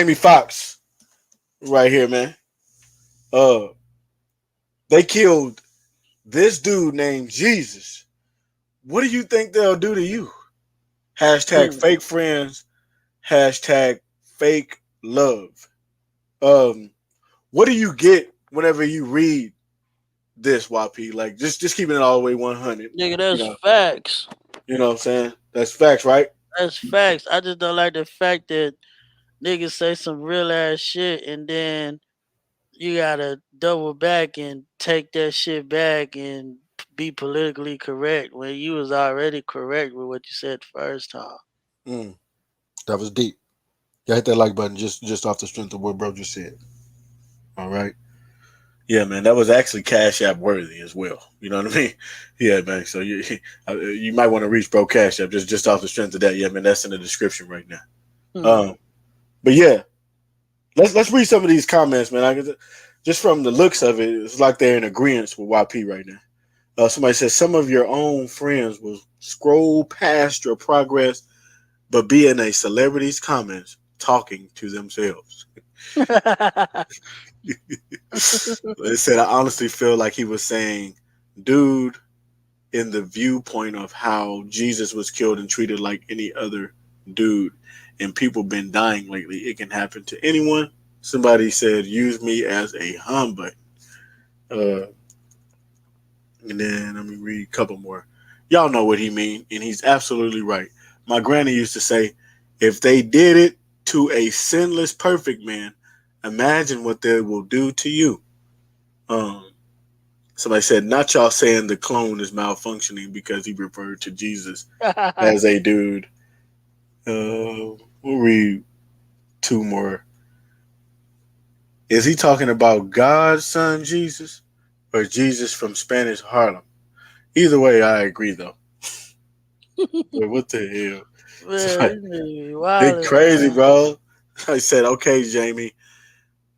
Jamie Foxx right here, man. Uh, they killed this dude named Jesus. What do you think they'll do to you? Hashtag Hmm. fake friends. Hashtag fake love. Um, what do you get whenever you read this, YP? Like just keeping it all the way 100. Nigga, You that's know, facts. you know what I'm saying? That's facts, right? That's facts. I just don't like the fact that niggas say some real ass shit and then you gotta double back and take that shit back and be politically correct when you was already correct with what you said the first time. Mm, that was deep. Yeah, hit that like button just off the strength of what bro just said. All right. Yeah, man, that was actually Cash App worthy as well. You know what I mean? Yeah, man. So you might want to reach bro Cash App just off the strength of that. Yeah, man, that's in the description right now. Hmm. Um, but yeah, let's read some of these comments, man. Just from the looks of it, it's like they're in agreement with YP right now. Somebody says some of your own friends will scroll past your progress, but be in a celebrity's comments talking to themselves. It said, I honestly feel like he was saying, dude, in the viewpoint of how Jesus was killed and treated like any other dude, and people been dying lately. It can happen to anyone. Somebody said, use me as a humbug. Uh, and then let me read a couple more. Y'all know what he mean, and he's absolutely right. My granny used to say, if they did it to a sinless, perfect man, imagine what they will do to you. Um, Somebody said, not y'all saying the clone is malfunctioning because he referred to Jesus as a dude. We'll read two more. Is he talking about God's son Jesus or Jesus from Spanish Harlem? Either way, I agree though. Boy, what the hell? Man, Somebody, this nigga they wildin', crazy, man. bro. I said, okay, Jamie,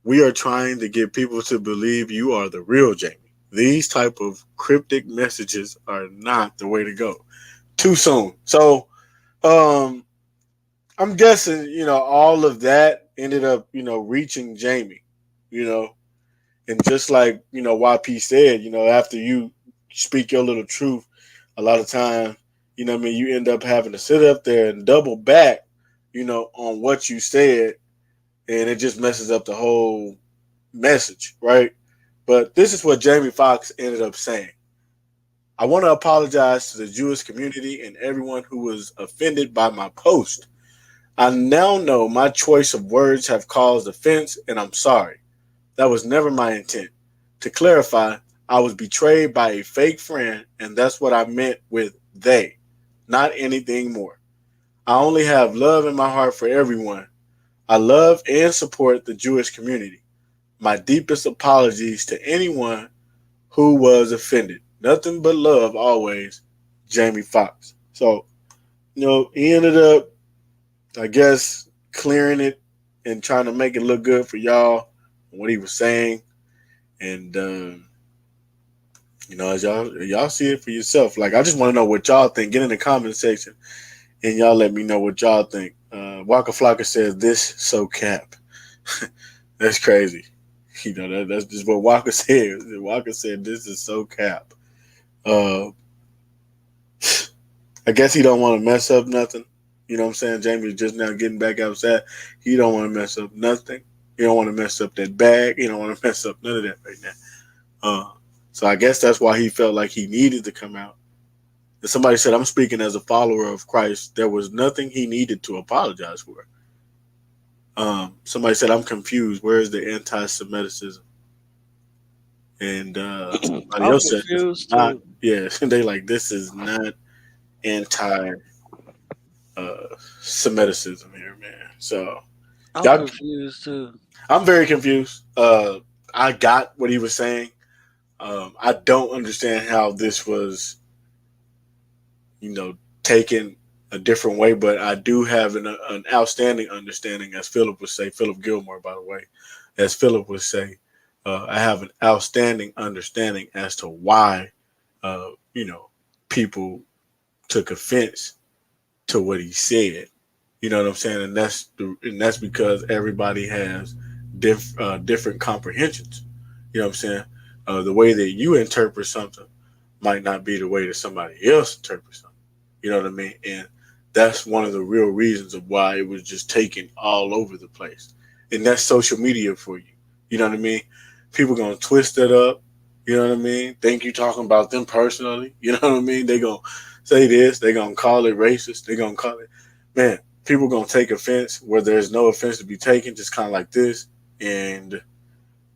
we are trying to get people to believe you are the real Jamie. These type of cryptic messages are not the way to go. Too soon. So, um, I'm guessing, all of that ended up, reaching Jamie, you know, and just like, YP said, after you speak your little truth, a lot of times, what I mean, you end up having to sit up there and double back, on what you said, and it just messes up the whole message, right? But this is what Jamie Foxx ended up saying. I want to apologize to the Jewish community and everyone who was offended by my post. I now know my choice of words have caused offense, and I'm sorry. That was never my intent. To clarify, I was betrayed by a fake friend, and that's what I meant with they, not anything more. I only have love in my heart for everyone. I love and support the Jewish community. My deepest apologies to anyone who was offended. Nothing but love always, Jamie Foxx. So, he ended up, I guess, clearing it and trying to make it look good for y'all, what he was saying. And as y'all see it for yourself. Like, I just want to know what y'all think. Get in the comment section and y'all let me know what y'all think. Waka Flocka says this so cap. That's crazy. That's just what Waka said. Waka said this is so cap. Uh, I guess he don't want to mess up nothing. You know what I'm saying? Jamie's just now getting back outside. He don't want to mess up nothing. He don't want to mess up that bag. He don't want to mess up none of that right now. Uh, so I guess that's why he felt like he needed to come out. And somebody said, I'm speaking as a follower of Christ. There was nothing he needed to apologize for. Somebody said, I'm confused. Where is the anti-Semitism? And somebody I'm else said, this is confused not. too. Yeah, they like, this is not anti Semitism here, man. So, I'm y'all, confused too. I'm very confused. I got what he was saying. I don't understand how this was, taken a different way, but I do have an outstanding understanding, as Philip would say, Philip Gilmore, by the way, as Philip would say, I have an outstanding understanding as to why, uh, you know, people took offense to what he said. You know what I'm saying? And that's because everybody has different comprehensions. You know what I'm saying? The way that you interpret something might not be the way that somebody else interprets something. You know what I mean? And that's one of the real reasons of why it was just taken all over the place. And that's social media for you. You know what I mean? People gonna twist it up. You know what I mean? Think you talking about them personally. You know what I mean? They gonna say this. They gonna call it racist. They gonna call it, man. People gonna take offense where there's no offense to be taken. Just kind of like this. And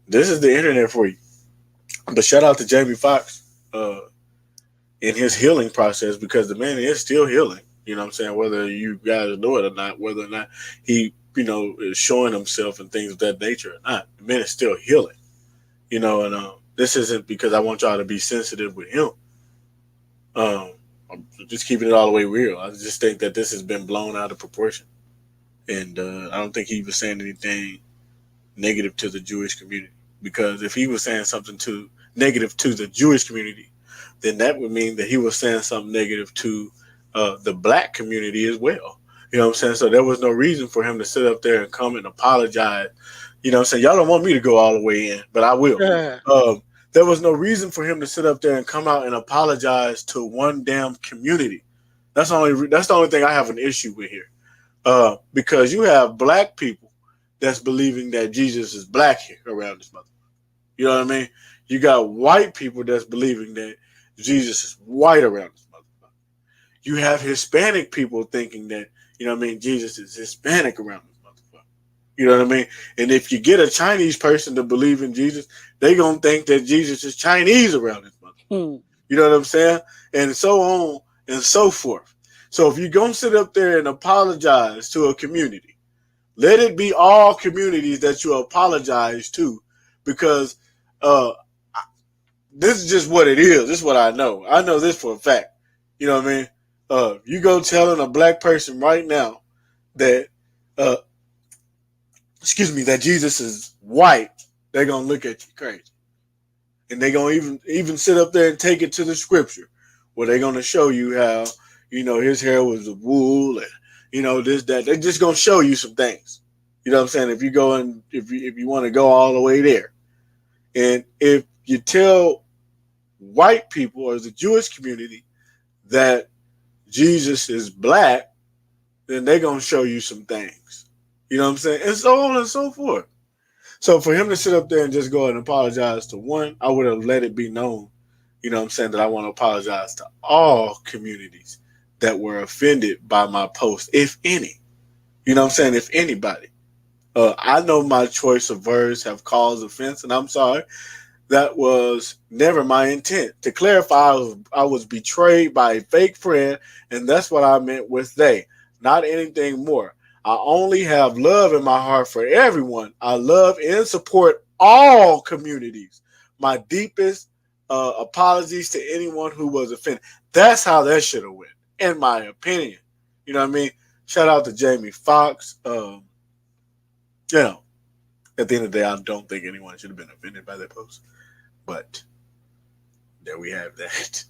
this is the internet for you. But shout out to Jamie Foxx. In his healing process, because the man is still healing. You know what I'm saying? Whether you guys know it or not, whether or not he, is showing himself and things of that nature or not, the man is still healing. And this isn't because I want y'all to be sensitive with him. I'm just keeping it all the way real. I just think that this has been blown out of proportion. And I don't think he was saying anything negative to the Jewish community. Because if he was saying something to negative to the Jewish community, then that would mean that he was saying something negative to the black community as well. You know what I'm saying? So there was no reason for him to sit up there and come and apologize. You know what I'm saying? Y'all don't want me to go all the way in, but I will. Yeah. Um, there was no reason for him to sit up there and come out and apologize to one damn community. That's the only thing I have an issue with here. Because you have black people that's believing that Jesus is black here around this mother. You know what I mean? You got white people that's believing that Jesus is white around this motherfucker. You have Hispanic people thinking that, Jesus is Hispanic around this motherfucker. You know what I mean? And if you get a Chinese person to believe in Jesus, they gonna think that Jesus is Chinese around this motherfucker. Hmm. You know what I'm saying? And so on and so forth. So if you're gonna sit up there and apologize to a community, let it be all communities that you apologize to, because uh, this is just what it is. This is what I know. I know this for a fact. You know what I mean? You go telling a black person right now that, uh, that Jesus is white, they're gonna look at you crazy, and they're gonna even sit up there and take it to the scripture, where they're gonna show you how his hair was of wool, and this that. They're just gonna show you some things. You know what I'm saying? If you go and if you want to go all the way there, and if you tell white people or the Jewish community that Jesus is black, then they're gonna show you some things. You know what I'm saying? And so on and so forth. So for him to sit up there and just go and apologize to one, I would have let it be known, that I want to apologize to all communities that were offended by my post, if any. You know what I'm saying? If anybody. I know my choice of words have caused offense, and I'm sorry. That was never my intent. To clarify, I was betrayed by a fake friend, and that's what I meant with they, not anything more. I only have love in my heart for everyone. I love and support all communities. My deepest apologies to anyone who was offended. That's how that should have went, in my opinion. You know what I mean? Shout out to Jamie Foxx. You know, at the end of the day, I don't think anyone should have been offended by that post. But there we have that.